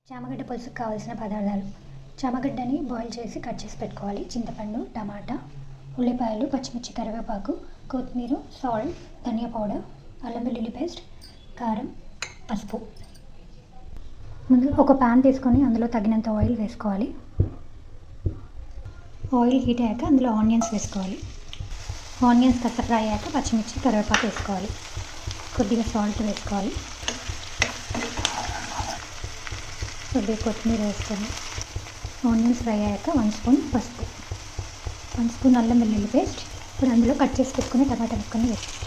చామగడ్డ పులుసుకు కావాల్సిన పదార్థాలు: చామగడ్డని బాయిల్ చేసి కట్ చేసి పెట్టుకోవాలి, చింతపండు, టమాటా, ఉల్లిపాయలు, పచ్చిమిర్చి, కరివేపాకు, కొత్తిమీర, సాల్ట్, ధనియా పౌడర్, అల్లం వెల్లుల్లి పేస్ట్, కారం, పసుపు. ముందు ఒక ప్యాన్ తీసుకొని అందులో తగినంత ఆయిల్ వేసుకోవాలి. ఆయిల్ హీట్ అయ్యాక అందులో ఆనియన్స్ వేసుకోవాలి. ఆనియన్స్ కాస్త ఫ్రై అయ్యాక పచ్చిమిర్చి, కరివేపాకు వేసుకోవాలి. కొద్దిగా సాల్ట్ వేసుకోవాలి. కొద్దిగా కొత్తిమీర వేసుకొని ఆనియన్స్ ఫ్రై అయ్యాక 1 స్పూన్ పసుపు, 1 స్పూన్ అల్లం వెల్లుల్లి పేస్ట్. ఇప్పుడు అందులో కట్ చేసి పెట్టుకుని టమాటా ముక్కని వేసుకోవాలి.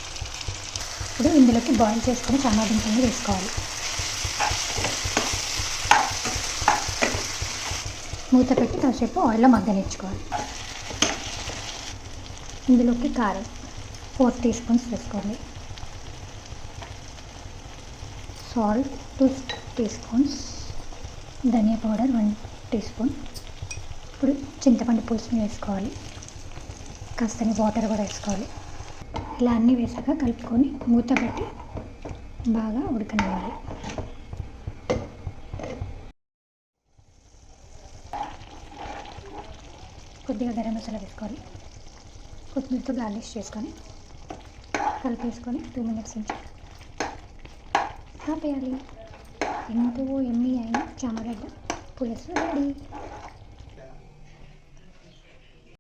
ఇప్పుడు ఇందులోకి బాయిల్ చేసుకుని టమాటాని వేసుకోవాలి. మూత పెట్టి కాసేపు ఆయిల్లో మగ్గనిచ్చుకోవాలి. ఇందులోకి కారం 4 టీ స్పూన్స్ వేసుకోండి. సాల్ట్ 2 టీ స్పూన్స్, ధనియా పౌడర్ 1 టీ స్పూన్. ఇప్పుడు చింతపండు పులుసుని వేసుకోవాలి. కాస్తని వాటర్ కూడా వేసుకోవాలి. ఇలా అన్నీ వేసాక కలుపుకొని మూత పెట్టి బాగా ఉడకనివ్వాలి. కొద్దిగా గరం మసాలా వేసుకోవాలి. కొత్తిమీరతో గార్నిష్ చేసుకొని కలిపేసుకొని 2 మినిట్స్ నుంచి ఆపేయాలి. ఎంతో ఎమ్మీ అయిన చామగడ్డ పులుసు రెడీ.